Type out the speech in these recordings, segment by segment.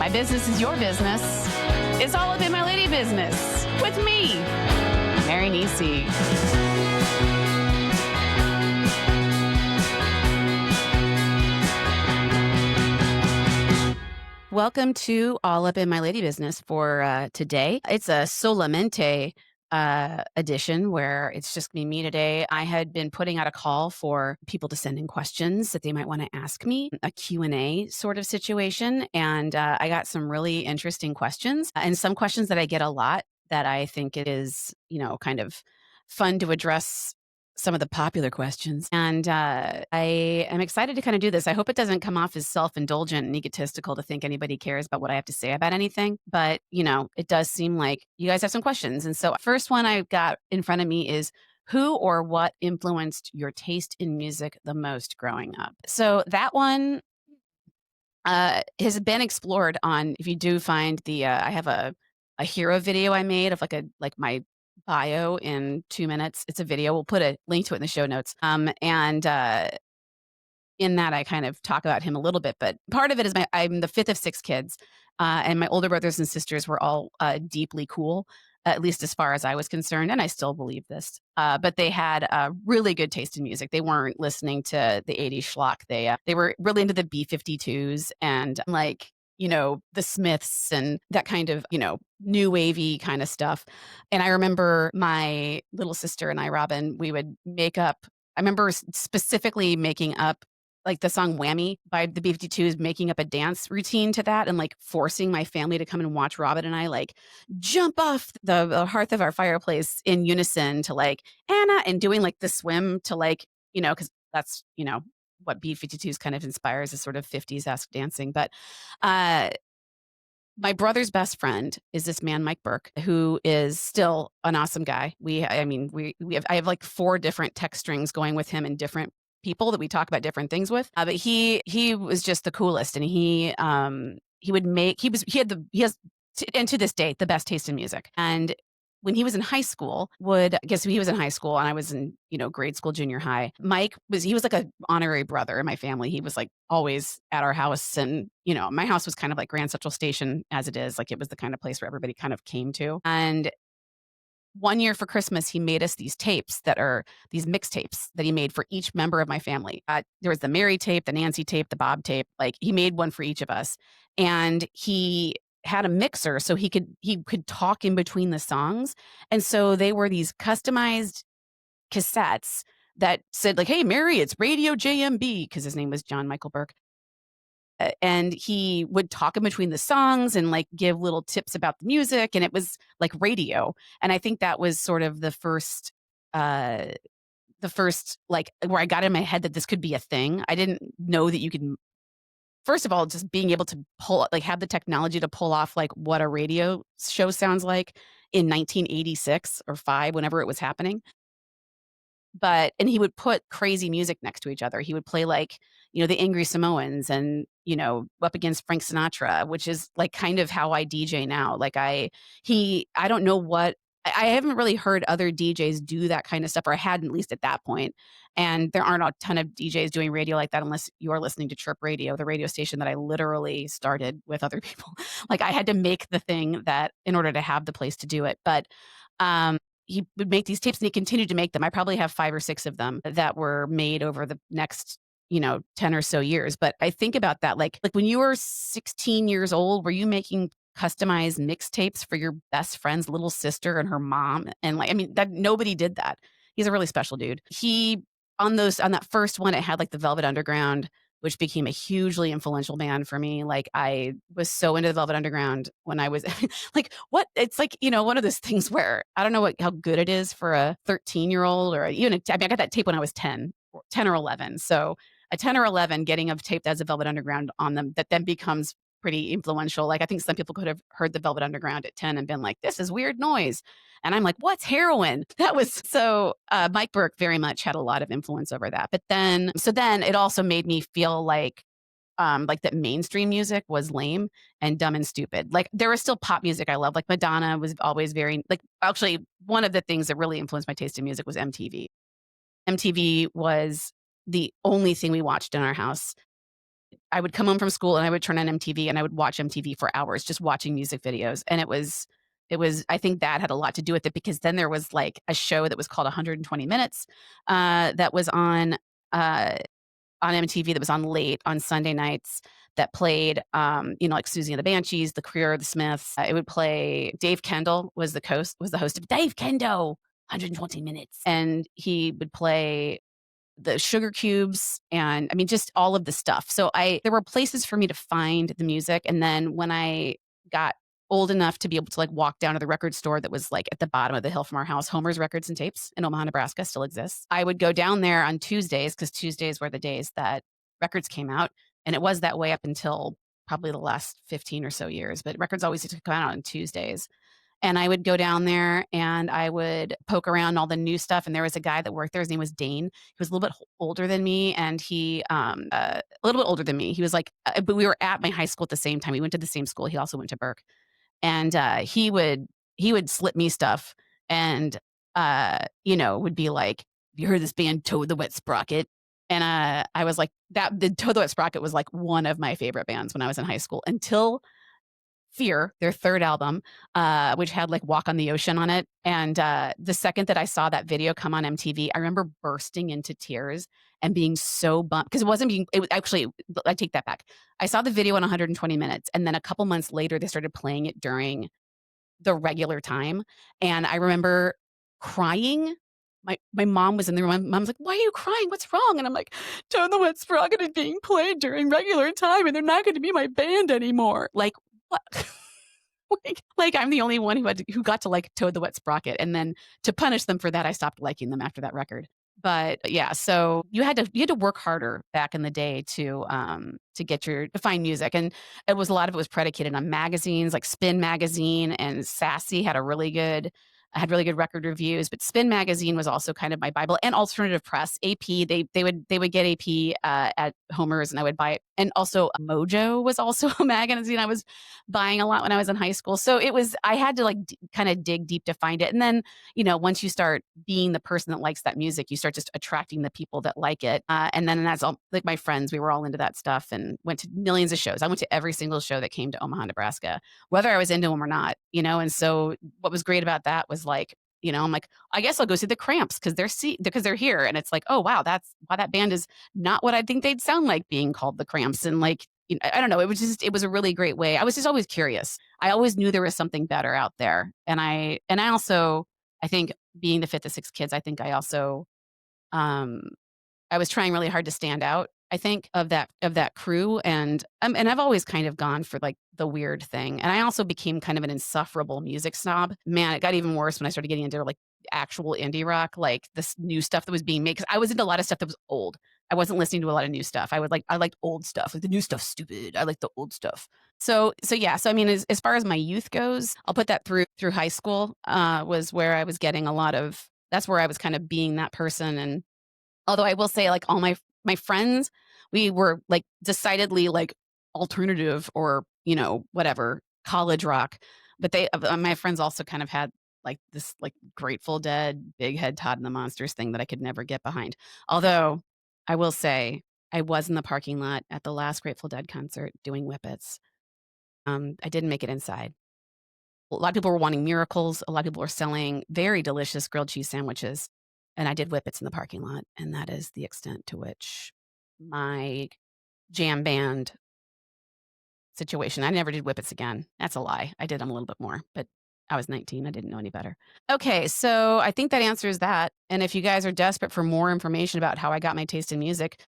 My business is your business. It's all up in my lady business with me, Mary Nisi. Welcome to All Up in My Lady Business for today. It's a Solamente edition where it's just going to be me today. I had been putting out a call for people to send in questions that they might want to ask me, a Q&A sort of situation. And I got some really interesting questions and some questions that I get a lot that I think it is, kind of fun to address some of the popular questions. And I am excited to kind of do this. I hope it doesn't come off as self-indulgent and egotistical to think anybody cares about what I have to say about anything. But, it does seem like you guys have some questions. And so first one I've got in front of me is, who or what influenced your taste in music the most growing up? So that one has been explored on, if you do find I have a hero video I made of like my bio in 2 minutes. It's a video. We'll put a link to it in the show notes. And in that, I kind of talk about him a little bit, but part of it is I'm the fifth of six kids, and my older brothers and sisters were all deeply cool, at least as far as I was concerned, and I still believe this. But they had a really good taste in music. They weren't listening to the '80s schlock. They were really into the B-52s and the Smiths and that kind of new wavy kind of stuff. And I remember my little sister and I, Robin, we would make up. I remember specifically making up like the song Whammy by the B-52s, making up a dance routine to that and like forcing my family to come and watch Robin and I like jump off the hearth of our fireplace in unison to like Anna and doing like the swim to because that's, what B-52s kind of inspires is sort of 50s-esque dancing. But my brother's best friend is this man, Mike Burke, who is still an awesome guy. I have like 4 different text strings going with him and different people that we talk about different things with. But he was just the coolest, and he has and to this day the best taste in music. And when he was in high school, he was in high school and I was in, grade school, junior high. He was like an honorary brother in my family. He was like always at our house. And, my house was kind of like Grand Central Station as it is. Like it was the kind of place where everybody kind of came to. And one year for Christmas, he made us these tapes that are these mixtapes that he made for each member of my family. There was the Mary tape, the Nancy tape, the Bob tape. Like he made one for each of us. And he had a mixer so he could talk in between the songs. And so they were these customized cassettes that said like, "Hey, Mary, it's Radio JMB," because his name was John Michael Burke. And he would talk in between the songs and like give little tips about the music. And it was like radio. And I think that was sort of the first like where I got in my head that this could be a thing. I didn't know that you could, first of all, just being able to have the technology to pull off like what a radio show sounds like in 1986 or 5, whenever it was happening. And he would put crazy music next to each other. He would play like, the Angry Samoans and, up against Frank Sinatra, which is like kind of how I DJ now. Like I don't know I haven't really heard other DJs do that kind of stuff, or I hadn't, at least at that point. And there aren't a ton of DJs doing radio like that unless you're listening to Chirp Radio, the radio station that I literally started with other people. Like I had to make the thing that in order to have the place to do it. But he would make these tapes and he continued to make them. I probably have 5 or 6 of them that were made over the next 10 or so years. But I think about that, like when you were 16 years old, were you making customized mixtapes for your best friend's little sister and her mom? And that nobody did that. He's a really special dude. On that first one, it had like the Velvet Underground, which became a hugely influential band for me. Like I was so into the Velvet Underground when I was like, what? It's like, one of those things where I don't know how good it is for a 13-year-old or even, I got that tape when I was 10 or 11. So a 10 or 11 getting a tape that has a Velvet Underground on them that then becomes pretty influential. Like I think some people could have heard the Velvet Underground at 10 and been like, this is weird noise. And I'm like, what's heroin? That was so Mike Burke very much had a lot of influence over that. But then it also made me feel like that mainstream music was lame and dumb and stupid. Like there was still pop music I love. Like Madonna was always very actually one of the things that really influenced my taste in music was MTV. MTV was the only thing we watched in our house. I would come home from school and I would turn on MTV and I would watch MTV for hours just watching music videos, and it was I think that had a lot to do with it because then there was, like, a show that was called 120 Minutes, that was on MTV that was on late on Sunday nights that played, like Susie and the Banshees, The Career, The Smiths. It would play Dave Kendall was the host of Dave Kendall, 120 Minutes, and he would play the Sugar Cubes and, I mean, just all of the stuff. So I there were places for me to find the music, and then when I got old enough to be able to, like, walk down to the record store that was, like, at the bottom of the hill from our house, Homer's Records and Tapes in Omaha, Nebraska, still exists. I would go down there on Tuesdays because Tuesdays were the days that records came out, and it was that way up until probably the last 15 or so years, but records always used to come out on Tuesdays. And I would go down there and I would poke around all the new stuff, and there was a guy that worked there, his name was Dane. He was a little bit older than me, and a little bit older than me. He was like but we were at my high school at the same time. We went to the same school. He also went to Burke. And, he would slip me stuff and, would be like, "Have you heard this band Toad the Wet Sprocket?" And, I was like the Toad the Wet Sprocket was, like, one of my favorite bands when I was in high school until Fear, their 3rd album, which had, like, Walk on the Ocean on it, and, the second that I saw that video come on MTV, I remember bursting into tears and being so bummed because it was actually I take that back. I saw the video in 120 Minutes, and then a couple months later, they started playing it during the regular time, and I remember crying. My mom was in the room. My mom's like, "Why are you crying? What's wrong?" And I'm like, "Tone the Wet Sprocket is being played during regular time, and they're not gonna be my band anymore." Like, what? Like, I'm the only one who got to like Toad the Wet Sprocket, and then to punish them for that, I stopped liking them after that record. But, yeah, so you had to work harder back in the day to get to find music, and a lot of it was predicated on magazines, like Spin Magazine and Sassy had really good record reviews, but Spin Magazine was also kind of my bible, and Alternative Press. AP, they would get AP, at Homer's, and I would buy it, and also Mojo was also a magazine I was buying a lot when I was in high school, so I had to, like, kinda dig deep to find it, and then, once you start being the person that likes that music, you start just attracting the people that like it, and then that's all like, my friends, we were all into that stuff and went to millions of shows. I went to every single show that came to Omaha, Nebraska, whether I was into them or not, and so what was great about that was, like, I'm like, "I guess I'll go see the Cramps because they're here," and it's like, "Oh, wow, that band is not what I think they'd sound like being called the Cramps," and, like, I don't know, it was a really great way. I was just always curious. I always knew there was something better out there, and I also I think being the 5th of 6 kids, I think um I was trying really hard to stand out, I think, of that crew, and I've always kind of gone for, like, the weird thing, and I also became kind of an insufferable music snob. Man, it got even worse when I started getting into, like, actual indie rock, like, this new stuff that was being made, because I was into a lot of stuff that was old. I wasn't listening to a lot of new stuff. I liked old stuff, like, the new stuff's stupid. I like the old stuff. Yeah, I mean, as far as my youth goes, I'll put that through high school, was where I was getting a lot of that's where I was kind of being that person, and although I will say, like, all my friends, we were, like, decidedly, like, alternative or, whatever, college rock, but my friends also kind of had, like, this, like, Grateful Dead, Big Head Todd and the Monsters thing that I could never get behind. Although, I will say, I was in the parking lot at the last Grateful Dead concert doing whippets. I didn't make it inside. A lot of people were wanting miracles, a lot of people were selling very delicious grilled cheese sandwiches, and I did whippets in the parking lot, and that is the extent to which my jam band situation. I never did whippets again. That's a lie. I did them a little bit more, but I was 19, I didn't know any better. Okay, so I think that answers that, and if you guys are desperate for more information about how I got my taste in music,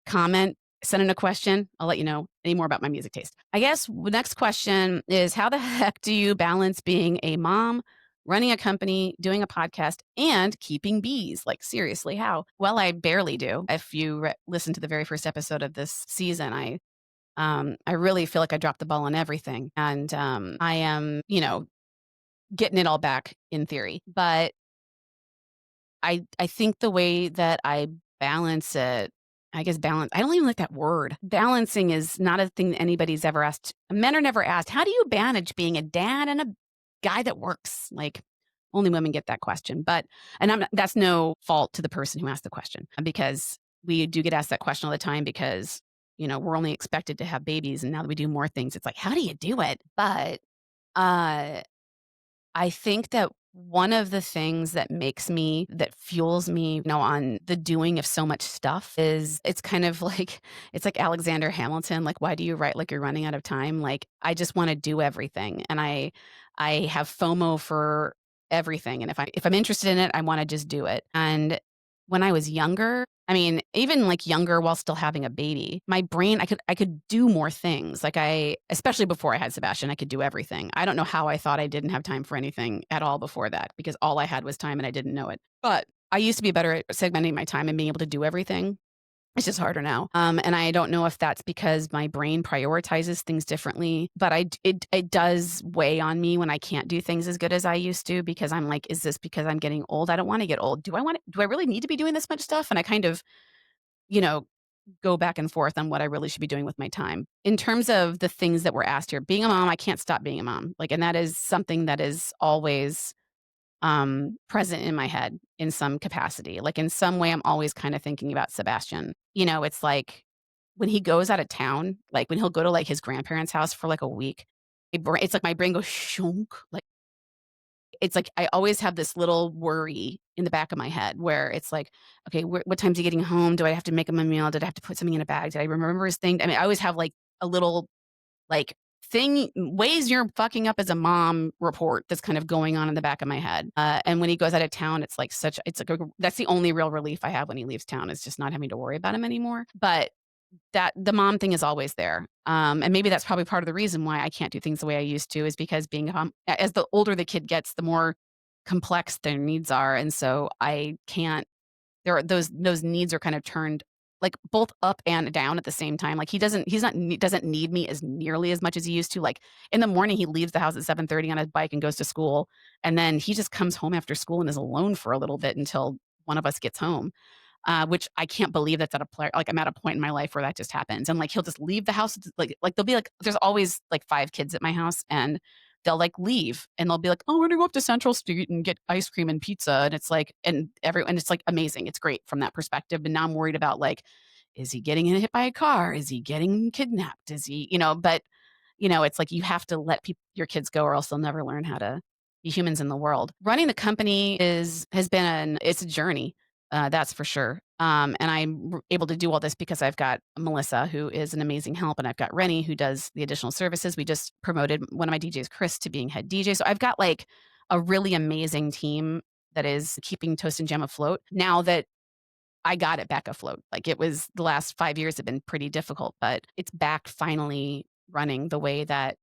comment, send in a question. I'll let you know any more about my music taste. I guess the next question is, how the heck do you balance being a mom, running a company, doing a podcast, and keeping bees? Like, seriously, how? Well, I barely do. If you listen to the very first episode of this season, I really feel like I dropped the ball on everything, and I am, getting it all back in theory. But I think the way that I balance it, I guess balance I don't even like that word. Balancing is not a thing that anybody's ever asked. Men are never asked, "How do you manage being a dad and a guy that works?" Like, only women get that question, but and I'm not that's no fault to the person who asked the question, because we do get asked that question all the time because, we're only expected to have babies, and now that we do more things, it's like, how do you do it? But, uh I think that one of the things that fuels me, on the doing of so much stuff is it's kind of like it's like Alexander Hamilton, like, "Why do you write like you're running out of time?" Like, I just wanna do everything, and I have FOMO for everything, and if I'm interested in it, I wanna just do it, and when I was younger, I mean, even, like, younger while still having a baby, my brain I could do more things, like, especially before I had Sebastian, I could do everything. I don't know how I thought I didn't have time for anything at all before that, because all I had was time and I didn't know it. But I used to be better at segmenting my time and being able to do everything. It's just harder now. And I don't know if that's because my brain prioritizes things differently, but it does weigh on me when I can't do things as good as I used to, because I'm like, is this because I'm getting old? I don't wanna get old. Do I really need to be doing this much stuff? And I kind of, you know, go back and forth on what I really should be doing with my time. In terms of the things that were asked here, being a mom, I can't stop being a mom. Like, and that is something that is always present in my head in some capacity. Like, in some way, I'm always kind of thinking about Sebastian. It's like when he goes out of town, like when he'll go to like his grandparents' house for like a week, it's like my brain goes shunk. Like, it's like I always have this little worry in the back of my head where it's like, okay, what time's he getting home? Do I have to make him a meal? Did I have to put something in a bag? Did I remember his thing? I mean, I always have like a little like thing ways you're fucking up as a mom report that's kind of going on in the back of my head. And when he goes out of town, it's like that's the only real relief I have when he leaves town, is just not having to worry about him anymore. But that the mom thing is always there. And maybe that's probably part of the reason why I can't do things the way I used to, is because being a mom, as the older the kid gets, the more complex their needs are. And so I can't there are those needs are kind of turned like both up and down at the same time. Like doesn't need me as nearly as much as he used to. Like in the morning, he leaves the house at 7:30 on his bike and goes to school. And then he just comes home after school and is alone for a little bit until one of us gets home. Which I can't believe that's like I'm at a point in my life where that just happens. And like he'll just leave the house. Like there'll be like there's always like 5 kids at my house, and they'll like leave and they'll be like, "Oh, we're gonna go up to Central Street and get ice cream and pizza." And it's like, and it's like amazing. It's great from that perspective. But now I'm worried about like, is he getting hit by a car? Is he getting kidnapped? Is he, but it's like you have to let your kids go, or else they'll never learn how to be humans in the world. Running the company it's a journey, that's for sure. And I'm able to do all this because I've got Melissa, who is an amazing help, and I've got Rennie, who does the additional services. We just promoted one of my DJs, Chris, to being head DJ. So I've got like a really amazing team that is keeping Toast and Jam afloat. Now that I got it back afloat, like it was the last 5 years have been pretty difficult, but it's back finally running the way that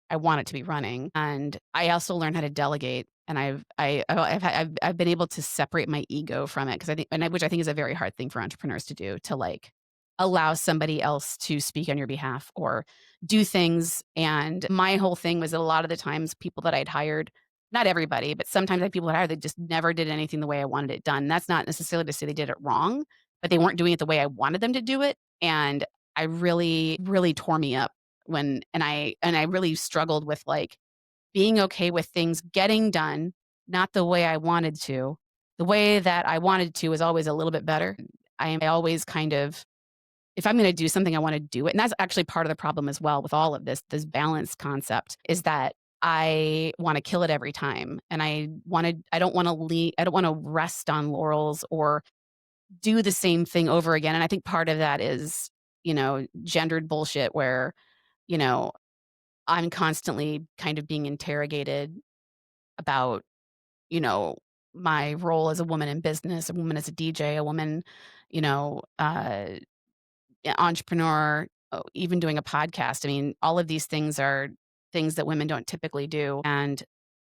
I want it to be running. And I also learned how to delegate. And I've been able to separate my ego from it, because which I think is a very hard thing for entrepreneurs to do, to like allow somebody else to speak on your behalf or do things. And my whole thing was that a lot of the times people that I'd hired, not everybody, but sometimes I had people that I hired that just never did anything the way I wanted it done. That's not necessarily to say they did it wrong, but they weren't doing it the way I wanted them to do it. And I really, really tore me up and I really struggled with like being okay with things getting done, not the way I wanted to. The way that I wanted to is always a little bit better. I always kind of, if I'm going to do something, I want to do it. And that's actually part of the problem as well with all of this balance concept, is that I want to kill it every time. And I don't want to I don't want to rest on laurels or do the same thing over again. And I think part of that is, gendered bullshit where, you know, I'm constantly kind of being interrogated about, you know, my role as a woman in business, a woman as a DJ, a woman, you know, uh, entrepreneur, even doing a podcast. I mean, all of these things are things that women don't typically do. And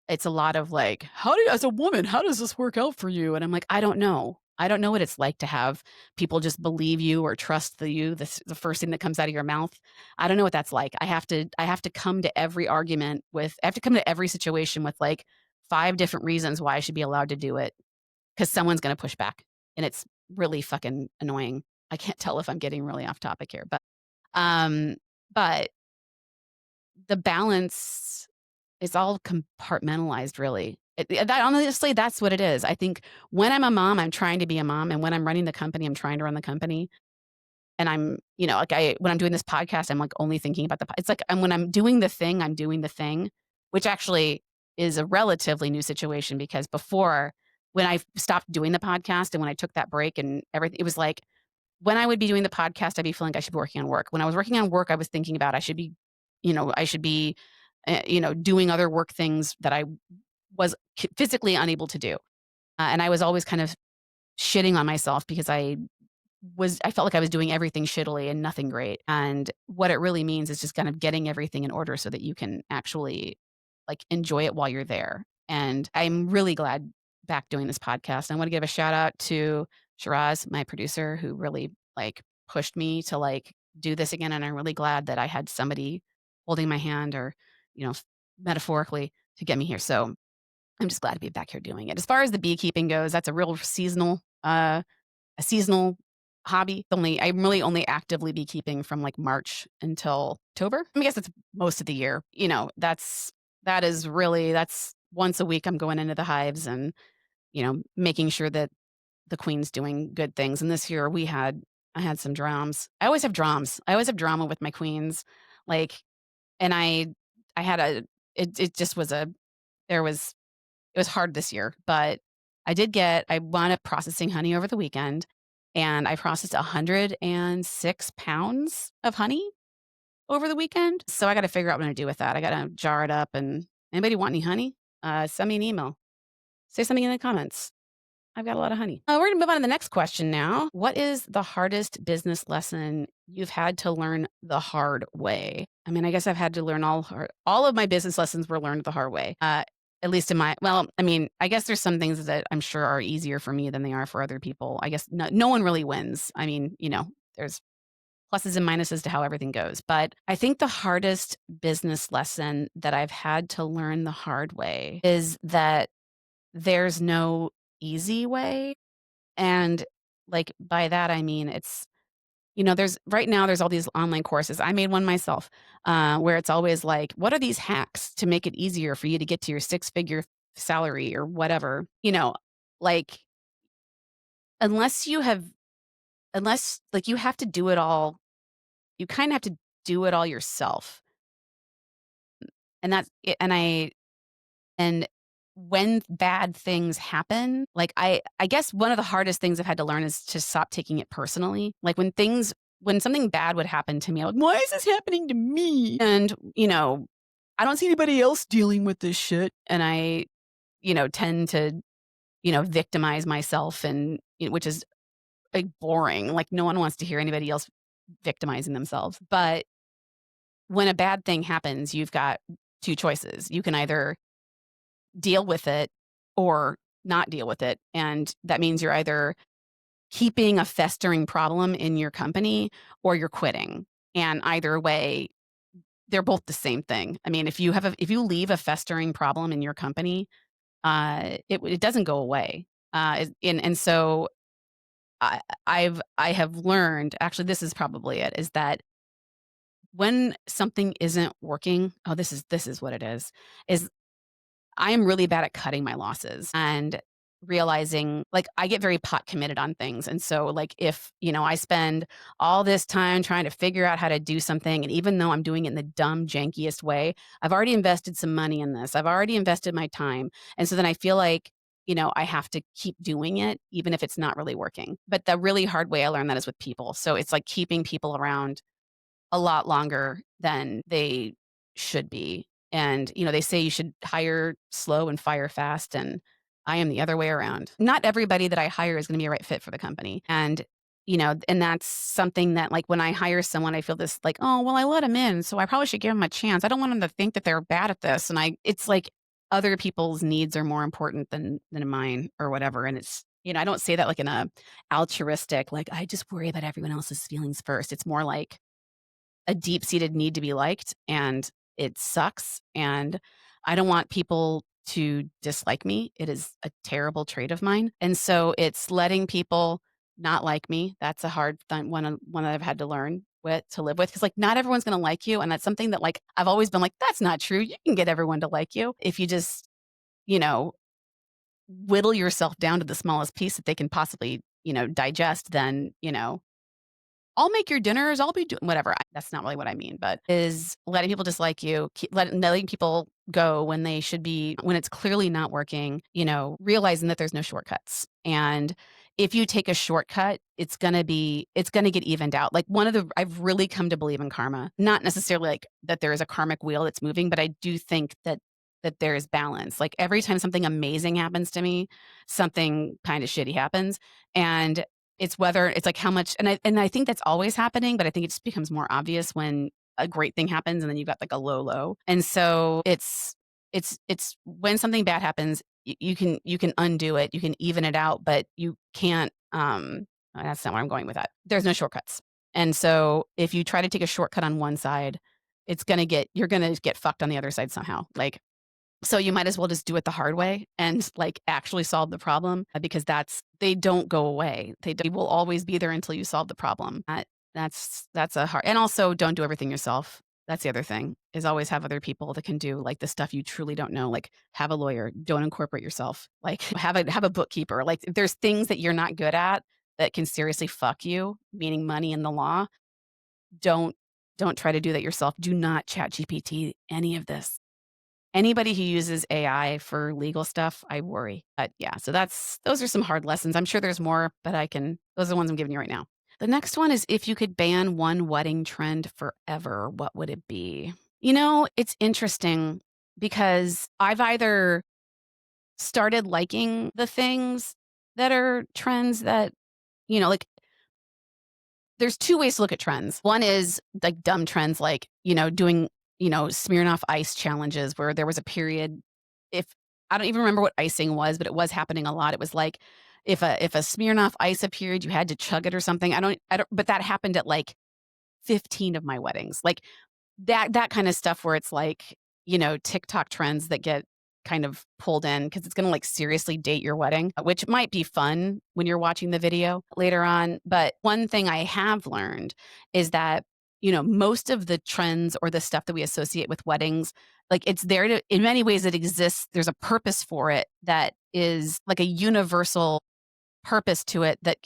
it's a lot of like, as a woman, how does this work out for you? And I'm like, I don't know. I don't know what it's like to have people just believe you or trust the first thing that comes out of your mouth. I don't know what that's like. I have to come to every I have to come to every situation with like 5 different reasons why I should be allowed to do it, because someone's going to push back. And it's really fucking annoying. I can't tell if I'm getting really off topic here, um, but the balance is all compartmentalized, really. That honestly, that's what it is. I think when I'm a mom, I'm trying to be a mom, and when I'm running the company, I'm trying to run the company. And I'm, like when I'm doing this podcast, I'm like only thinking about it's like, and when I'm doing the thing, I'm doing the thing, which actually is a relatively new situation because before when I stopped doing the podcast and when I took that break and everything, it was like when I would be doing the podcast, I'd be feeling like I should be working on work. When I was working on work, I was thinking about I should be, doing other work things that I was physically unable to do. And I was always kind of shitting on myself because I felt like I was doing everything shittily and nothing great. And what it really means is just kind of getting everything in order so that you can actually like enjoy it while you're there. And I'm really glad back doing this podcast. I want to give a shout out to Shiraz, my producer, who really like pushed me to like do this again. And I'm really glad that I had somebody holding my hand or, you know, metaphorically to get me here. So I'm just glad to be back here doing it. As far as the beekeeping goes, that's a real seasonal hobby. I'm really only actively beekeeping from like March until October. I guess that's most of the year. That's once a week I'm going into the hives and, making sure that the queen's doing good things. And this year I had some drams. I always have drams. I always have drama with my queens. Like, and I had it just was it was hard this year, but I wound up processing honey over the weekend, and I processed 106 pounds of honey over the weekend. So I gotta figure out what I'm gonna do with that. I gotta jar it up and anybody want any honey? Send me an email. Say something in the comments. I've got a lot of honey. We're gonna move on to the next question now. What is the hardest business lesson you've had to learn the hard way? I mean, I guess I've had to learn all of my business lessons were learned the hard way. At least I mean, I guess there's some things that I'm sure are easier for me than they are for other people. I guess no one really wins. I mean, there's pluses and minuses to how everything goes. But I think the hardest business lesson that I've had to learn the hard way is that there's no easy way. And, like, by that, I mean, there's all these online courses. I made one myself, where it's always like, "What are these hacks to make it easier for you to get to your six-figure salary?" Or whatever. Like, unless you have unless like, you have to do it all you kinda have to do it all yourself. And that's it and when bad things happen, like, I guess one of the hardest things I've had to learn is to stop taking it personally. Like, when something bad would happen to me, I'm like, "Why is this happening to me?" And, I don't see anybody else dealing with this shit, and I, tend to, victimize myself and which is, like, boring. Like, no one wants to hear anybody else victimizing themselves. But when a bad thing happens, you've got 2 choices. You can either deal with it or not deal with it. And that means you're either keeping a festering problem in your company or you're quitting. And either way, they're both the same thing. I mean, if you leave a festering problem in your company, it doesn't go away. And so I have learned, actually, this is probably it, is that when something isn't working, oh, this is what it is I am really bad at cutting my losses and realizing like I get very pot committed on things. And so like if, I spend all this time trying to figure out how to do something and even though I'm doing it in the dumb jankiest way, I've already invested some money in this. I've already invested my time. And so then I feel like, I have to keep doing it even if it's not really working. But the really hard way I learned that is with people. So it's like keeping people around a lot longer than they should be. And, they say you should hire slow and fire fast, and I am the other way around. Not everybody that I hire is gonna be a right fit for the company. And that's something that, like, when I hire someone, I feel this like, "Oh, well, I let them in, so I probably should give them a chance. I don't want them to think that they're bad at this." And it's like other people's needs are more important than mine or whatever. And I don't say that like in a altruistic, like, I just worry about everyone else's feelings first. It's more like a deep-seated need to be liked, and it sucks, and I don't want people to dislike me. It is a terrible trait of mine, and so it's letting people not like me. That's a hard one that I've had to learn to live with, because like, not everyone's gonna like you, and that's something that, like, I've always been like, "That's not true. You can get everyone to like you if you just, you know, whittle yourself down to the smallest piece that they can possibly, digest, then, I'll make your dinners, I'll be doing whatever. That's not really what I mean, but is letting people dislike you, letting people go when they should be when it's clearly not working, realizing that there's no shortcuts. And if you take a shortcut, it's gonna get evened out. Like I've really come to believe in karma. Not necessarily like that there is a karmic wheel that's moving, but I do think that there is balance. Like every time something amazing happens to me, something kind of shitty happens. And it's whether it's like how much and I think that's always happening, but I think it just becomes more obvious when a great thing happens and then you've got like a low low. And so it's when something bad happens, you can undo it, you can even it out, but you can't that's not where I'm going with that. There's no shortcuts. And so if you try to take a shortcut on one side, you're gonna get fucked on the other side somehow. Like so you might as well just do it the hard way and, like, actually solve the problem, because they don't go away. They will always be there until you solve the problem. That's a hard and also don't do everything yourself. That's the other thing, is always have other people that can do, like, the stuff you truly don't know, like, have a lawyer, don't incorporate yourself, like, have a bookkeeper, like, if there's things that you're not good at that can seriously fuck you, meaning money and the law, don't don't try to do that yourself. Do not ChatGPT any of this. Anybody who uses AI for legal stuff, I worry. But yeah, so those are some hard lessons. I'm sure there's more, but those are the ones I'm giving you right now. The next one is if you could ban one wedding trend forever, what would it be? It's interesting because I've either started liking the things that are trends that, like there's 2 ways to look at trends. One is, like, dumb trends, like, doing, Smirnoff Ice challenges where there was a period if I don't even remember what icing was, but it was happening a lot. It was like, if a Smirnoff Ice appeared, you had to chug it or something. I don't but that happened at, like, 15 of my weddings. Like, that kinda stuff where it's like, TikTok trends that get kind of pulled in because it's gonna, like, seriously date your wedding, which might be fun when you're watching the video later on. But one thing I have learned is that, most of the trends or the stuff that we associate with weddings, like, it's there to in many ways it exists. There's a purpose for it that is like a universal purpose to it that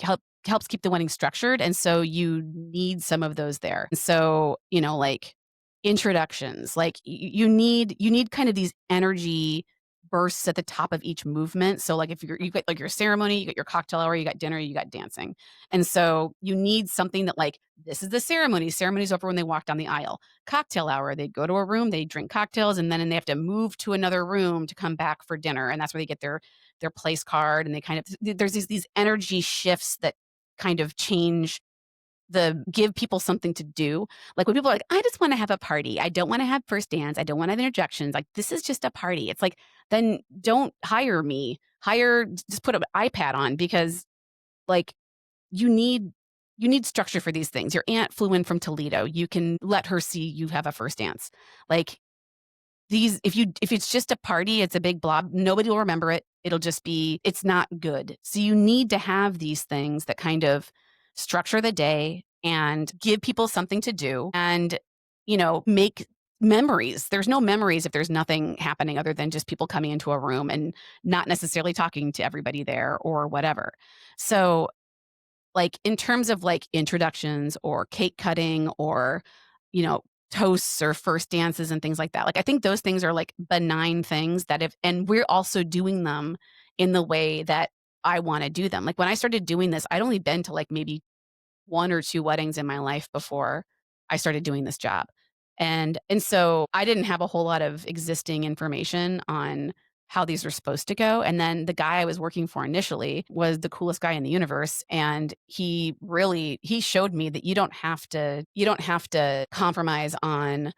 helps keep the wedding structured, and so you need some of those there. So, like introductions, like you need kind of these energy bursts at the top of each movement. So like if you got like your ceremony, you got your cocktail hour, you got dinner, you got dancing. And so you need something that like this is the ceremony. Ceremony's over when they walk down the aisle. Cocktail hour, they go to a room, they drink cocktails, and then they have to move to another room to come back for dinner. And that's where they get their place card and they kind of there's these energy shifts that kind of give people something to do. Like when people are like, I just want to have a party. I don't want to have first dance. I don't want to have interjections. Like this is just a party. It's like, then don't hire me. Just put an iPad on because like you need you need structure for these things. Your aunt flew in from Toledo. You can let her see you have a first dance. Like if it's just a party, it's a big blob, nobody will remember it. It's not good. So you need to have these things that kind of structure the day and give people something to do and, make memories. There's no memories if there's nothing happening other than just people coming into a room and not necessarily talking to everybody there or whatever. So like, in terms of, like, introductions or cake cutting or, you know, toasts or first dances and things like that, like, I think those things are, like, benign things that if and we're also doing them in the way that I wanna do them. Like, when I started doing this, I'd only been to, like, maybe 1 or 2 weddings in my life before I started doing this job. And so I didn't have a whole lot of existing information on how these were supposed to go. And then the guy I was working for initially was the coolest guy in the universe. And he showed me that you don't have to compromise on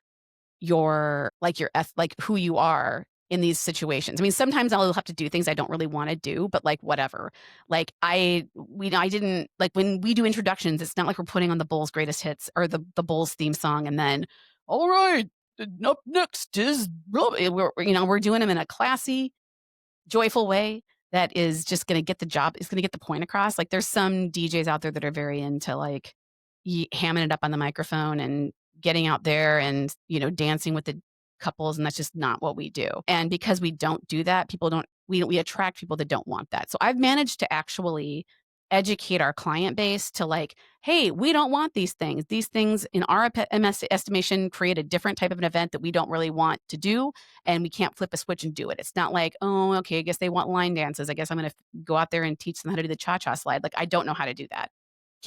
like who you are in these situations. I mean, sometimes I'll have to do things I don't really wanna do, but, like, whatever. Like, I didn't like, when we do introductions, it's not like we're putting on the Bulls' greatest hits or the Bulls theme song and then, "All right, up next is" we're doing them in a classy, joyful way that is gonna get the point across. Like, there's some DJs out there that are very into, like, hamming it up on the microphone and getting out there and, dancing with the couples, and that's just not what we do. And because we don't do that, people don't we attract people that don't want that. So I've managed to actually educate our client base to like, "Hey, we don't want these things. These things in our estimation create a different type of an event that we don't really want to do, and we can't flip a switch and do it." It's not like, "Oh, okay, I guess they want line dances. I guess I'm gonna go out there and teach them how to do the cha-cha slide." Like, I don't know how to do that.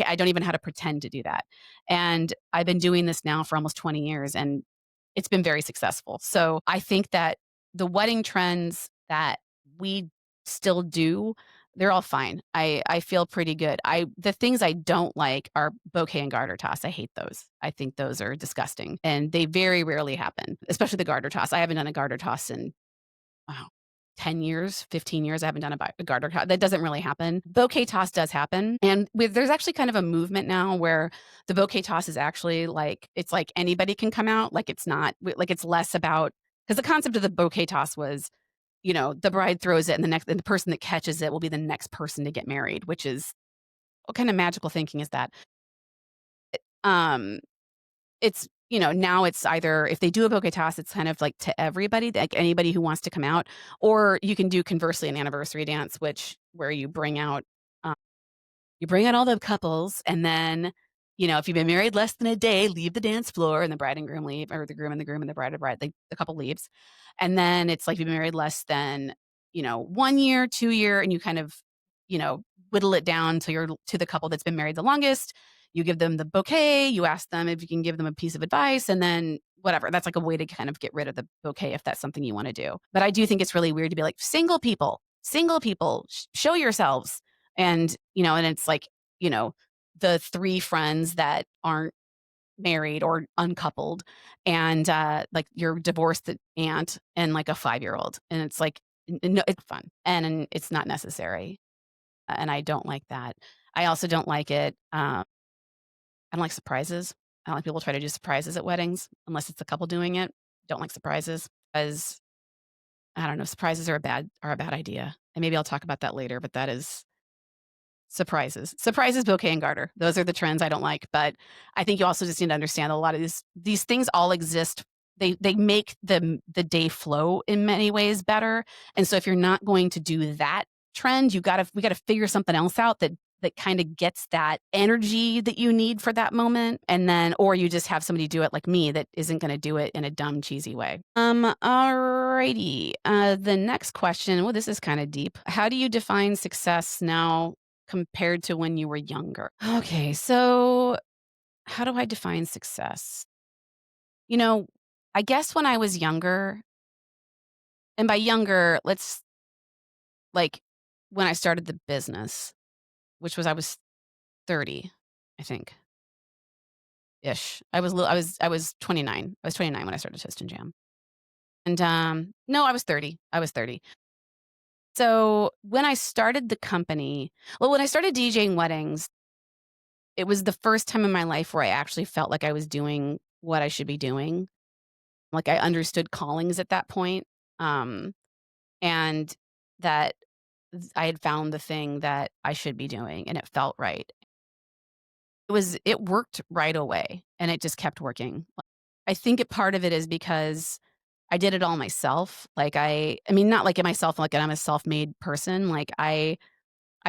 I don't even know how to pretend to do that. And I've been doing this now for almost 20 years, and it's been very successful. So I think that the wedding trends that we still do, they're all fine. I feel pretty good. The things I don't like are bouquet and garter toss. I hate those. I think those are disgusting, and they very rarely happen, especially the garter toss. I haven't done a garter toss in, wow, 10 years, 15 years. I haven't done a garter toss. That doesn't really happen. Bouquet toss does happen. And there's actually kind of a movement now where the bouquet toss is actually like, it's like anybody can come out. Like it's not, like it's less about, because the concept of the bouquet toss was, the bride throws it and and the person that catches it will be the next person to get married, which is, what kind of magical thinking is that? Um, It's now it's either if they do a bouquet toss, it's kind of like to everybody, like anybody who wants to come out, or you can do conversely an anniversary dance, which where um, you bring out all the couples, and then, if you've been married less than a day, leave the dance floor, and the bride and groom leave, or the groom and the bride, the couple leaves. And then it's like you've been married less than, 1 year, 2 year, and you kind of, you know, whittle it down to the couple that's been married the longest. You give them the bouquet, you ask them if you can give them a piece of advice, and then whatever. That's like a way to kind of get rid of the bouquet if that's something you wanna do. But I do think it's really weird to be like, single people, show yourselves." And it's like, you know, the 3 friends that aren't married or uncoupled, and, like, your divorced aunt and, like, a 5-year-old, and it's like, n no, it's fun, and it's not necessary, and I don't like that. I also don't like it, I don't like surprises. I don't like people try to do surprises at weddings unless it's a couple doing it. Don't like surprises, as I don't know, surprises are a bad idea, and maybe I'll talk about that later, but that is surprises. Surprises, bouquet, and garter. Those are the trends I don't like, but I think you also just need to understand a lot of these things all exist. They make the day flow in many ways better, and so if you're not going to do that trend, we gotta figure something else out that kinda gets that energy that you need for that moment, and then or you just have somebody do it like me that isn't gonna do it in a dumb, cheesy way. Alrighty. The next question, well, this is kinda deep. How do you define success now compared to when you were younger? Okay, so how do I define success? You know, I guess when I was younger, and by younger, let's like when I started the business, which was I was 30, I think, ish. I was 29. I was 29 when I started Twist and Jam. And no, I was 30. I was 30. So when I started the company, well, when I started DJing weddings, it was the first time in my life where I actually felt like I was doing what I should be doing. Like, I understood callings at that point, um, and that I had found the thing that I should be doing, and it felt right. It worked right away, and it just kept working. I think part of it is because I did it all myself. Like, I mean, not like it myself, like I'm a self-made person. Like, I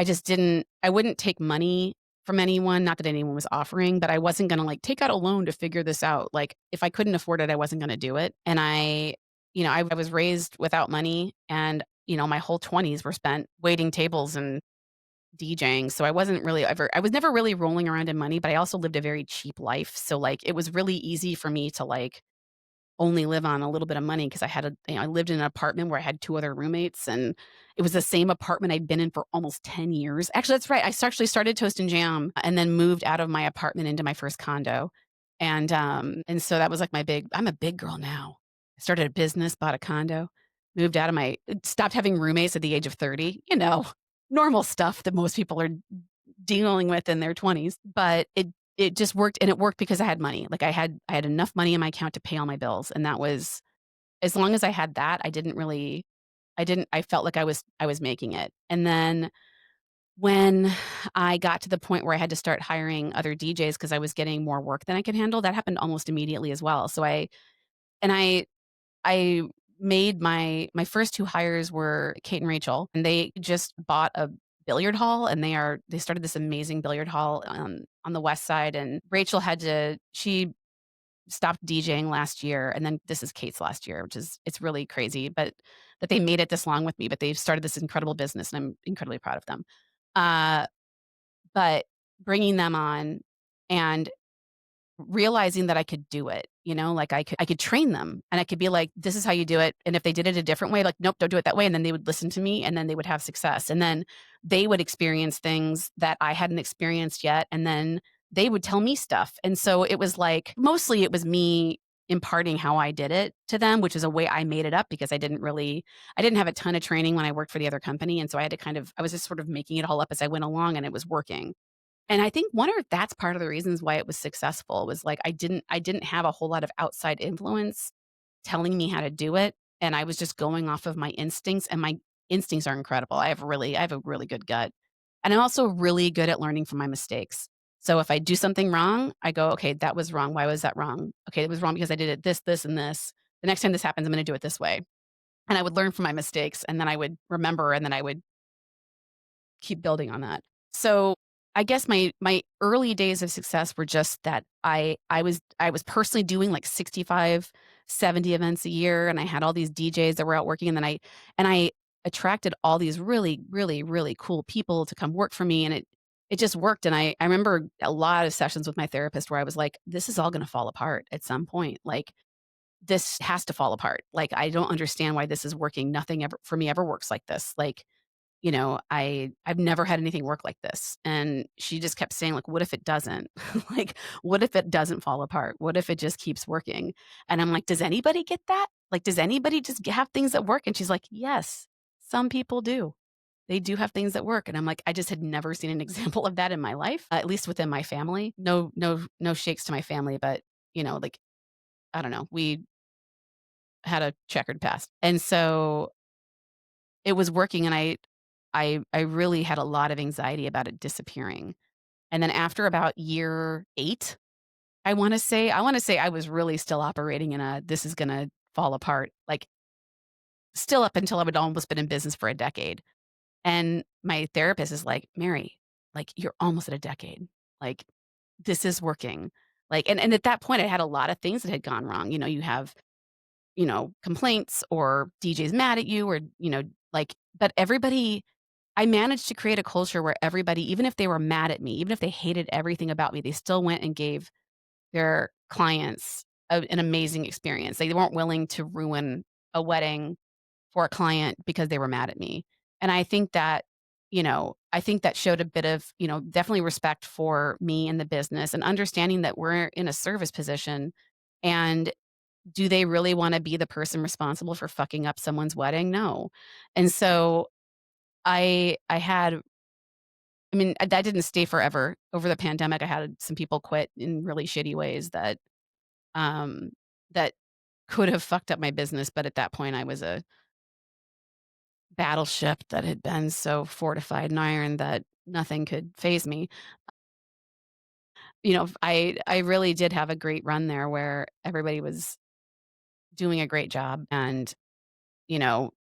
just didn't I wouldn't take money from anyone, not that anyone was offering, but I wasn't gonna, like, take out a loan to figure this out. Like, if I couldn't afford it, I wasn't gonna do it, and I was raised without money, and, my whole 20s were spent waiting tables and DJing, so I was never really rolling around in money, but I also lived a very cheap life, so, like, it was really easy for me to, like, only live on a little bit of money because I lived in an apartment where I had 2 other roommates, and it was the same apartment I'd been in for almost 10 years. Actually, that's right. Actually started Toast and Jam and then moved out of my apartment into my first condo. And so that was like I'm a big girl now. I started a business, bought a condo, moved out of my stopped having roommates at the age of 30, normal stuff that most people are dealing with in their 20s, but it just worked, and it worked because I had money. Like, I had enough money in my account to pay all my bills, and that was as long as I had that, I felt like I was making it. And then when I got to the point where I had to start hiring other DJs because I was getting more work than I could handle, that happened almost immediately as well. So and I made my first 2 hires were Kate and Rachel, and they just bought a billiard hall, and they started this amazing billiard hall on the west side, and Rachel had to she stopped DJing last year, and then this is Kate's last year, which is it's really crazy, but that they made it this long with me, but they've started this incredible business, and I'm incredibly proud of them. Uh, but bringing them on and realizing that I could do it, like I could train them and I could be like, "This is how you do it." And if they did it a different way, like, "Nope, don't do it that way." And then they would listen to me and then they would have success. And then they would experience things that I hadn't experienced yet. And then they would tell me stuff. And so it was like mostly it was me imparting how I did it to them, which is a way I made it up because I didn't have a ton of training when I worked for the other company. And so I had to I was just sort of making it all up as I went along and it was working. And I think wonder if that's part of the reasons why it was successful was like I didn't have a whole lot of outside influence telling me how to do it, and I was just going off of my instincts, and my instincts are incredible. I have a really good gut. And I'm also really good at learning from my mistakes. So if I do something wrong, I go, "Okay, that was wrong. Why was that wrong? Okay, it was wrong because I did it this, this, and this. The next time this happens, I'm gonna do it this way." And I would learn from my mistakes, and then I would remember, and then I would keep building on that. So, I guess my early days of success were just that I was personally doing like 65, 70 events a year, and I had all these DJs that were out working, and then I attracted all these really, really, really cool people to come work for me, and it just worked, and I remember a lot of sessions with my therapist where I was like, "This is all gonna fall apart at some point, like, this has to fall apart, like, I don't understand why this is working, nothing ever for me ever works like this, like, I've never had anything work like this." And she just kept saying, like, "What if it doesn't? Like, what if it doesn't fall apart? What if it just keeps working?" And I'm like, "Does anybody get that? Like, does anybody just have things that work?" And she's like, "Yes, some people do. They do have things that work." And I'm like, I just had never seen an example of that in my life, at least within my family. No, no, no shakes to my family, but like I don't know, we had a checkered past. And so it was working and I really had a lot of anxiety about it disappearing. And then after about year 8, I wanna say I was really still operating in a this is gonna fall apart, like, still up until I would almost been in business for a decade. And my therapist is like, "Mary, like, you're almost at a decade. Like, this is working." Like, and at that point, I had a lot of things that had gone wrong. You have complaints or DJs mad at you or, like, but everybody I managed to create a culture where everybody, even if they were mad at me, even if they hated everything about me, they still went and gave their clients an amazing experience. They weren't willing to ruin a wedding for a client because they were mad at me. And I think that showed a bit of, definitely respect for me and the business and understanding that we're in a service position and do they really wanna be the person responsible for fucking up someone's wedding? No. And so I had I mean, that didn't stay forever. Over the pandemic, I had some people quit in really shitty ways um, that could have fucked up my business, but at that point, I was a battleship that had been so fortified and iron that nothing could phase me. I really did have a great run there where everybody was doing a great job and you know,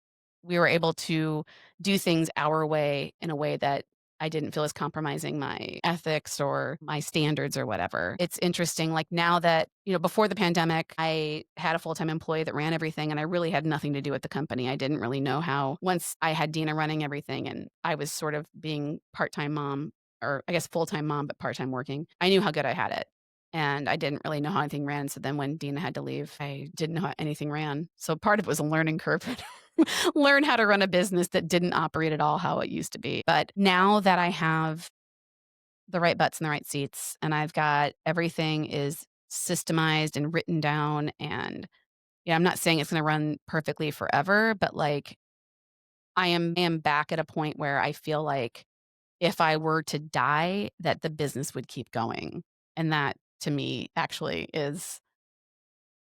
we were able to do things our way in a way that I didn't feel was compromising my ethics or my standards or whatever. It's interesting, like now that, before the pandemic, I had a full time employee that ran everything and I really had nothing to do with the company. I didn't really know how, once I had Dina running everything and I was sort of being part time mom, or I guess full time mom, but part time working, I knew how good I had it. And I didn't really know how anything ran. So then when Dina had to leave, I didn't know how anything ran. So part of it was a learning curve. Learn how to run a business that didn't operate at all how it used to be. But now that I have the right butts in the right seats and I've got everything is systemized and written down and I'm not saying it's going to run perfectly forever, but like I am back at a point where I feel like if I were to die that the business would keep going. And that to me actually is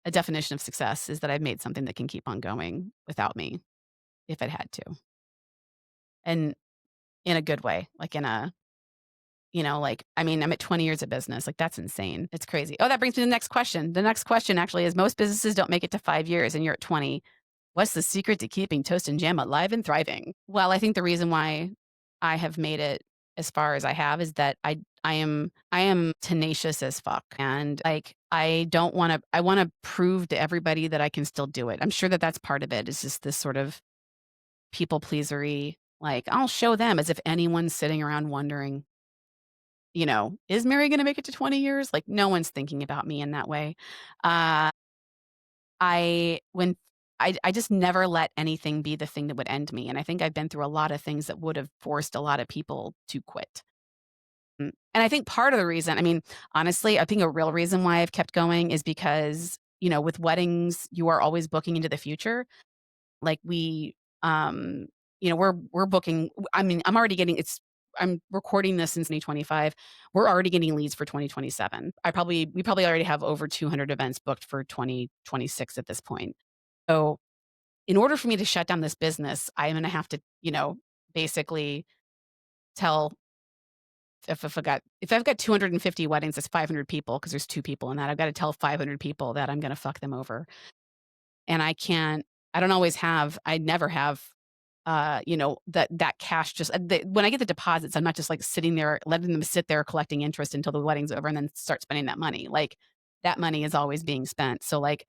a definition of success is that I've made something that can keep on going without me if it had to. And in a good way, like in a like, I mean, I'm at 20 years of business, like, that's insane. It's crazy. Oh, that brings me to the next question. The next question actually is most businesses don't make it to 5 years and you're at 20. What's the secret to keeping Toast and Jam alive and thriving? Well, I think the reason why I have made it as far as I have is that I am tenacious as fuck, and, like, I wanna prove to everybody that I can still do it. I'm sure that that's part of it, is just this sort of people pleasery, like, I'll show them as if anyone's sitting around wondering, "Is Mary gonna make it to 20 years?" Like, no one's thinking about me in that way. Uh, I when I just never let anything be the thing that would end me, and I think I've been through a lot of things that would have forced a lot of people to quit. And I think part of the reason, I mean, honestly, I think a real reason why I've kept going is because, with weddings, you are always booking into the future. Like um, we're booking. I mean, I'm recording this since 2025. We're already getting leads for 2027. We probably already have over 200 events booked for 2026 at this point. So in order for me to shut down this business, I am going to have to, basically tell if I've got 250 weddings, that's 500 people because there's 2 people in that. I've gotta tell 500 people that I'm gonna fuck them over, and I don't always have I never have, that cash just when I get the deposits, I'm not just, like, sitting there, letting them sit there collecting interest until the wedding's over and then start spending that money. Like, that money is always being spent. So, like,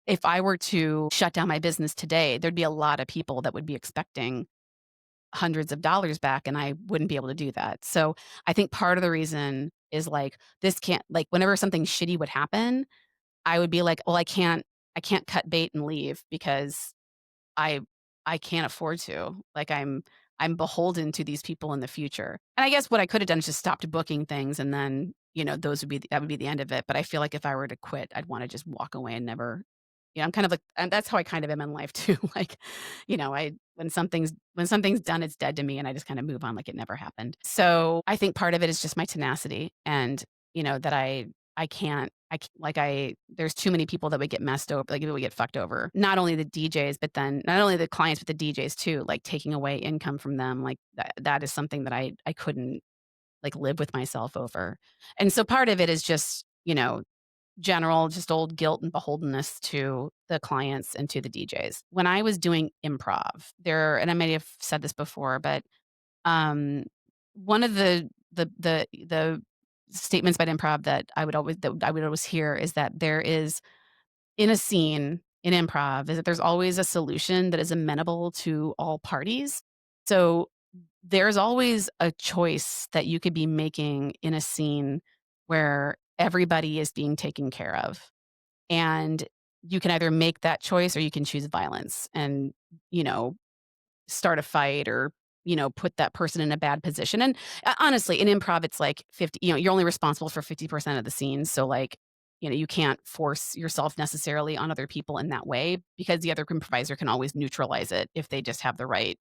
if I were to shut down my business today, there'd be a lot of people that would be expecting hundreds of dollars back, and I wouldn't be able to do that. So, I think part of the reason is, like, this can't like, whenever something shitty would happen, I would be like, "Well, I can't cut bait and leave because I I can't afford to." Like, I'm beholden to these people in the future. And I guess what I could have done is just stopped booking things, and then, that would be the end of it. But I feel like if I were to quit, I'd wanna just walk away and never I'm kind of like and that's how I kind of am in life too. Like, I when something's done, it's dead to me, and I just kinda move on like it never happened. So, I think part of it is just my tenacity and, that I can't I c like, I there's too many people that would get messed over like, people would get fucked over. Not only the DJs, but then not only the clients, but the DJs too, like, taking away income from them, like, that is something that I couldn't, like, live with myself over. And so part of it is just, general, just old guilt and beholdenness to the clients and to the DJs. When I was doing improv, and I may have said this before, but, um, one of the statements about improv that I would always hear is that there is in a scene in improv is that there's always a solution that is amenable to all parties. So there's always a choice that you could be making in a scene where everybody is being taken care of. And you can either make that choice or you can choose violence and, you know, start a fight or, put that person in a bad position. And honestly, in improv, it's like 50, you're only responsible for 50% of the scenes. So, like, you can't force yourself necessarily on other people in that way because the other improviser can always neutralize it if they just have the right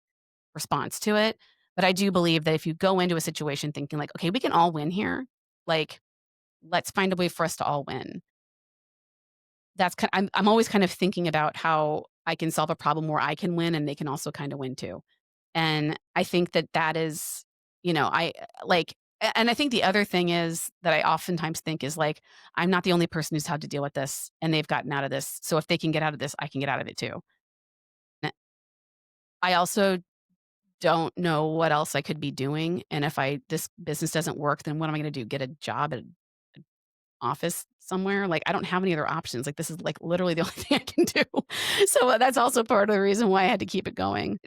response to it. But I do believe that if you go into a situation thinking, like, okay, we can all win here, like, let's find a way for us to all win. I'm always kind of thinking about how I can solve a problem where I can win and they can also kind of win too. And I think that that is, I like, and I think the other thing is that I oftentimes think is like, I'm not the only person who's had to deal with this and they've gotten out of this. So if they can get out of this, I can get out of it too. N- I also don't know what else I could be doing. And if this business doesn't work, then what am I going to do? Get a job at an office somewhere? Like, I don't have any other options. Like, this is like literally the only thing I can do. So that's also part of the reason why I had to keep it going.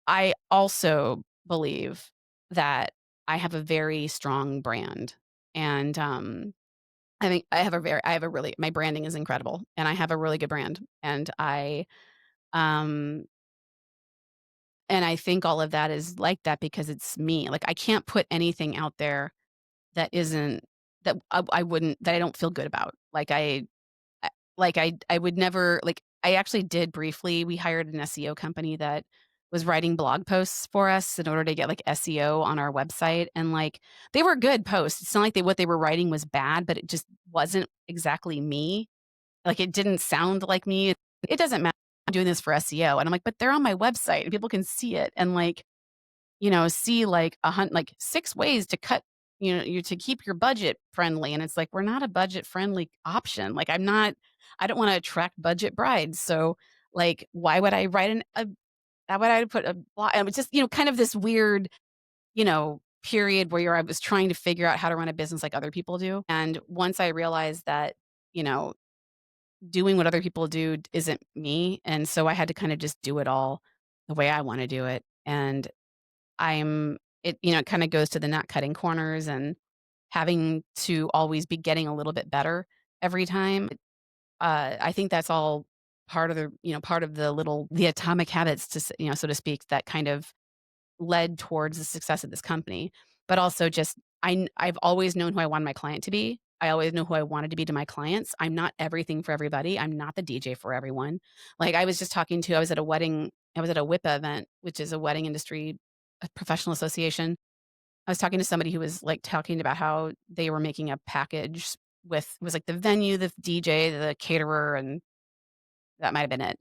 I also believe that I have a very strong brand, and, I think I have a really my branding is incredible, and I have a really good brand, um, and I think all of that is like that because it's me. Like, I can't put anything out there that isn't I wouldn't that I don't feel good about. I would never I actually did briefly we hired an SEO company that was writing blog posts for us in order to get, like, SEO on our website, and, like, they were good posts. It's not like what they were writing was bad, but it just wasn't exactly me. Like, it didn't sound like me. It doesn't matter. I'm doing this for SEO, and I'm like, "But they're on my website, and people can see it," and, like, see like 6 ways to cut, you to keep your budget friendly. And it's like, we're not a budget friendly option. Like, I don't want to attract budget brides. So, like, why would I write why would I put a blog? And it's just, kind of this weird, period where I was trying to figure out how to run a business like other people do. And once I realized that, you know, doing what other people do isn't me, and so I had to kind of just do it all the way I want to do it. And I'm it it kind of goes to the not cutting corners and having to always be getting a little bit better every time. I think that's all part of the atomic habits so to speak, that kind of led towards the success of this company. But also just I've always known who I wanted my client to be. I always know who I wanted to be to my clients. I'm not everything for everybody. I'm not the DJ for everyone. Like I was just talking to I was at a wedding, I was at a WIPA event, which is a wedding industry a professional association. I was talking to somebody who was like talking about how they were making a package with it was like the venue, the DJ, the caterer, and that might have been it.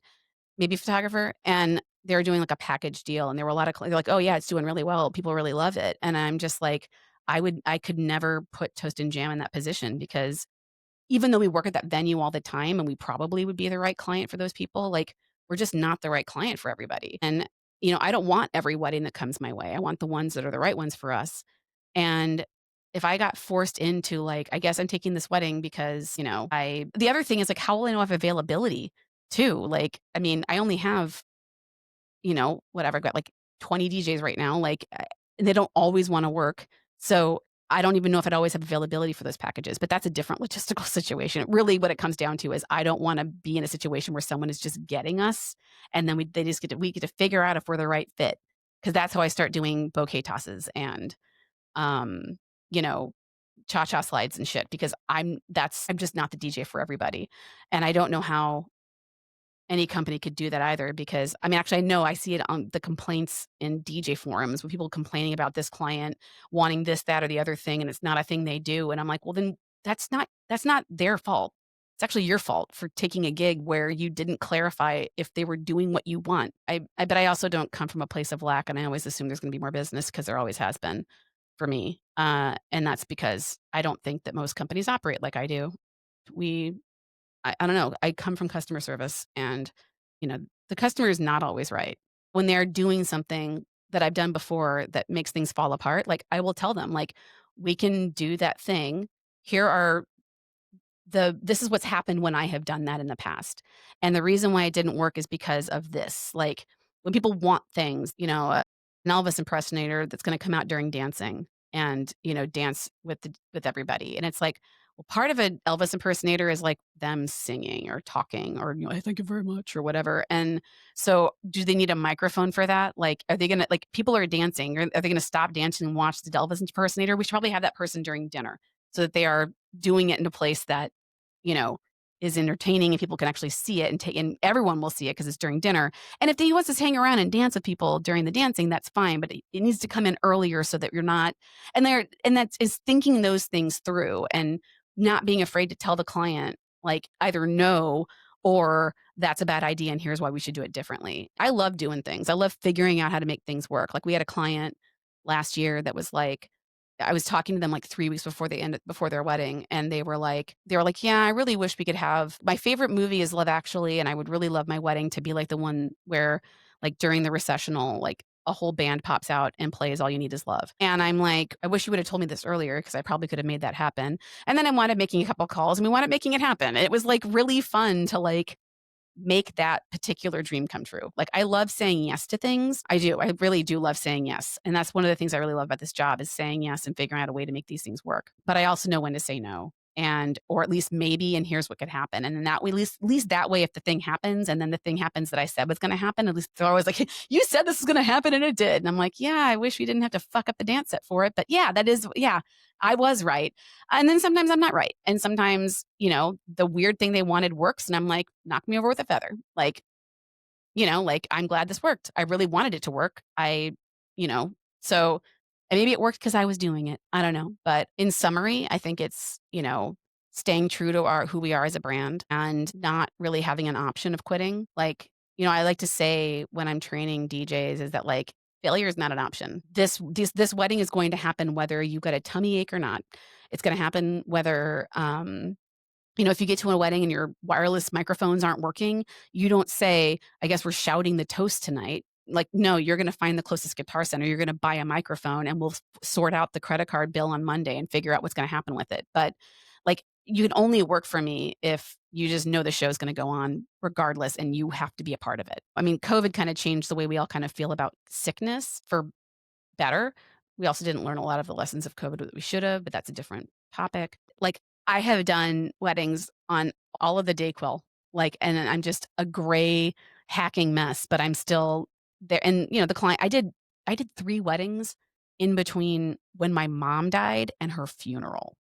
Maybe photographer, and they were doing, like, a package deal, and there were a lot of they're like, "Oh, yeah, it's doing really well. People really love it." And I'm just like, I could never put Toast and Jam in that position because even though we work at that venue all the time and we probably would be the right client for those people, like, we're just not the right client for everybody. And, I don't want every wedding that comes my way. I want the ones that are the right ones for us. And if I got forced into, like, I guess I'm taking this wedding because, I the other thing is, like, how will I know I have availability too? Like, I mean, I only have, whatever, I've got, like, 20 DJs right now, like, and they don't always wanna work. So, I don't even know if I'd always have availability for those packages, but that's a different logistical situation. Really, what it comes down to is I don't wanna be in a situation where someone is just getting us, and then we get to figure out if we're the right fit. Because that's how I start doing bouquet tosses and, um, you know, cha-cha slides and shit because I'm just not the DJ for everybody. And I don't know how any company could do that either because I mean, actually, I know I see it on the complaints in DJ forums with people complaining about this client wanting this, that, or the other thing, and it's not a thing they do. And I'm like, well, then that's not their fault. It's actually your fault for taking a gig where you didn't clarify if they were doing what you want. But I also don't come from a place of lack, and I always assume there's going to be more business because there always has been for me. And that's because I don't think that most companies operate like I do. We I don't know, I come from customer service and, you know, the customer is not always right. When they're doing something that I've done before that makes things fall apart, like, I will tell them, like, "We can do that thing. Here are this is what's happened when I have done that in the past. And the reason why it didn't work is because of this. Like when people want things, an Elvis impersonator that's going to come out during dancing and, dance with everybody. And it's like, well, part of an Elvis impersonator is like them singing or talking or, "I thank you very much," or whatever. And so do they need a microphone for that? Like, are they going to, like, people are dancing. Are they going to stop dancing and watch the Elvis impersonator? We should probably have that person during dinner so that they are doing it in a place that you know, is entertaining and people can actually see it and everyone will see it because it's during dinner. And if he wants to hang around and dance with people during the dancing, that's fine, but it needs to come in earlier so that you're not and that's is thinking those things through and not being afraid to tell the client, like, either no or that's a bad idea and here's why we should do it differently. I love doing things. I love figuring out how to make things work. Like, we had a client last year that was like I was talking to them, like, 3 weeks before their wedding, and they were like, "Yeah, I really wish we could have my favorite movie is Love Actually, and I would really love my wedding to be like the one where, like, during the recessional, like, a whole band pops out and plays All You Need Is Love." And I'm like, "I wish you would have told me this earlier because I probably could have made that happen." And then I wound up making a couple calls, and we wound up making it happen. It was, like, really fun to, like, make that particular dream come true. Like, I love saying yes to things. I do. I really do love saying yes. And that's one of the things I really love about this job is saying yes and figuring out a way to make these things work. But I also know when to say no. And or at least maybe, and here's what could happen. And then that way, at least that way, if the thing happens and then the thing happens that I said was going to happen, at least they're always like, "You said this was going to happen and it did." And I'm like, "Yeah, I wish we didn't have to fuck up the dance set for it." But yeah, yeah, I was right. And then sometimes I'm not right. And sometimes, the weird thing they wanted works. And I'm like, knock me over with a feather. Like, I'm glad this worked. I really wanted it to work. You know, so and maybe it worked because I was doing it. I don't know. But in summary, I think it's, staying true to our who we are as a brand and not really having an option of quitting. Like, I like to say when I'm training DJs is that, like, failure is not an option. This wedding is going to happen whether you got a tummy ache or not. It's going to happen whether if you get to a wedding and your wireless microphones aren't working, you don't say, "I guess we're shouting the toast tonight." like, no, you're going to find the closest Guitar Center. You're going to buy a microphone and we'll sort out the credit card bill on Monday and figure out what's going to happen with it. But like, you can only work for me if you just know the show's going to go on regardless and you have to be a part of it. I mean, COVID kind of changed the way we all kind of feel about sickness for better. We also didn't learn a lot of the lessons of COVID that we should have, but that's a different topic. Like, I have done weddings on all of the Dayquil, like, and I'm just a gray hacking mess, but I'm still there. And the client, I did 3 weddings in between when my mom died and her funeral.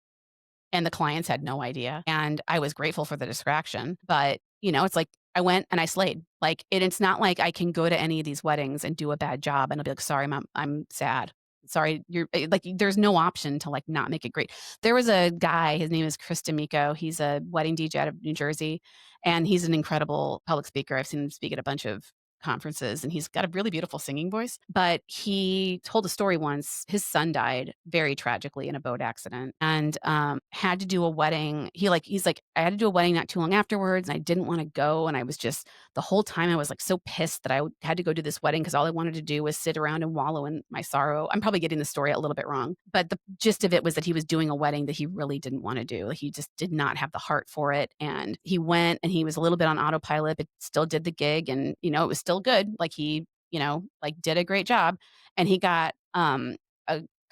And the clients had no idea, and I was grateful for the distraction, but, it's like, I went and I slayed. Like, it's not like I can go to any of these weddings and do a bad job, and I'll be like, "Sorry, mom, I'm sad. Sorry, you're" like, there's no option to, like, not make it great. There was a guy, his name is Chris D'Amico, he's a wedding DJ out of New Jersey, and he's an incredible public speaker. I've seen him speak at a bunch of conferences, and he's got a really beautiful singing voice, but he told a story once. His son died very tragically in a boat accident and, had to do a wedding. He's like, "I had to do a wedding not too long afterwards, and I didn't wanna go," and I was just the whole time I was, like, so pissed that had to go do this wedding because all I wanted to do was sit around and wallow in my sorrow. I'm probably getting the story a little bit wrong, but the gist of it was that he was doing a wedding that he really didn't wanna do. Like, he just did not have the heart for it, and he went, and he was a little bit on autopilot, but still did the gig, and, it was still good. Like, he, like, did a great job, and he got, a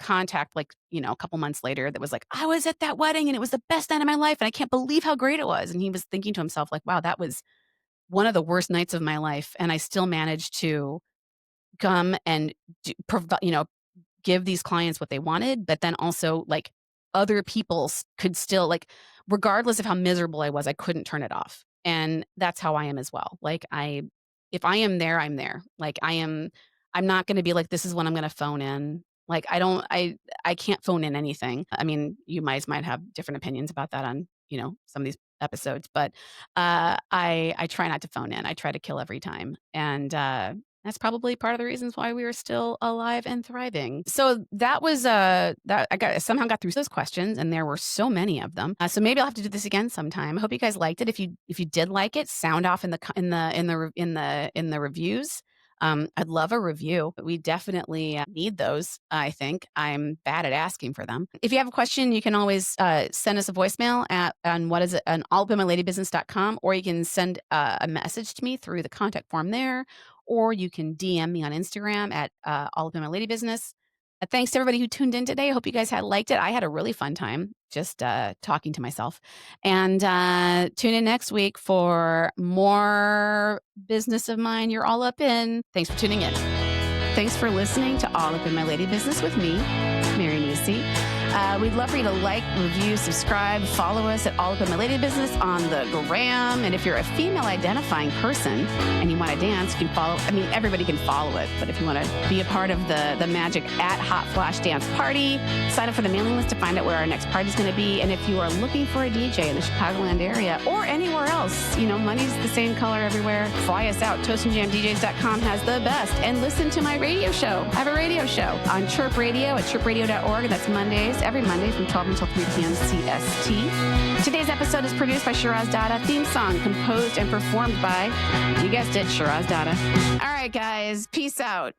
contact, like, a couple months later that was like, "I was at that wedding, and it was the best night of my life, and I can't believe how great it was," and he was thinking to himself, like, "Wow, that was one of the worst nights of my life, and I still managed to come and give these clients what they wanted, but then also, like, other people could still, like, regardless of how miserable I was, I couldn't turn it off, and that's how I am as well. Like, if I am there, I'm there. Like, I'm not gonna be like, "This is when I'm gonna phone in." Like, I can't phone in anything. I mean, you guys might have different opinions about that on, some of these episodes, but, I try not to phone in. I try to kill every time, and, that's probably part of the reasons why we are still alive and thriving. So that was, that I somehow got through those questions, and there were so many of them. So maybe I'll have to do this again sometime. I hope you guys liked it. If you did like it, sound off in the reviews. I'd love a review. We definitely need those. I think I'm bad at asking for them. If you have a question, you can always send us a voicemail on what is it, on allupinmyladybusiness.com, or you can send a message to me through the contact form there, or you can DM me on Instagram at allupinmyladybusiness. Thanks to everybody who tuned in today. I hope you guys liked it. I had a really fun time just talking to myself. And tune in next week for more business of mine you're all up in. Thanks for tuning in. Thanks for listening to All Up in My Lady Business with me, Mary Nisi. We'd love for you to like, review, subscribe, follow us at All Up in My Lady Business on the gram. And if you're a female identifying person and you want to dance, you can follow. I mean, everybody can follow it, but if you want to be a part of the magic at Hot Flash Dance Party, sign up for the mailing list to find out where our next party is going to be. And if you are looking for a DJ in the Chicagoland area or anywhere else, money's the same color everywhere. Fly us out. ToastandJamDJs.com has the best. And listen to my radio show. I have a radio show on Chirp Radio at chirpradio.org. That's Mondays, every Monday from 12 until 3 p.m. CST. Today's episode is produced by Shiraz Dada. Theme song composed and performed by, you guessed it, Shiraz Dada. All right, guys. Peace out.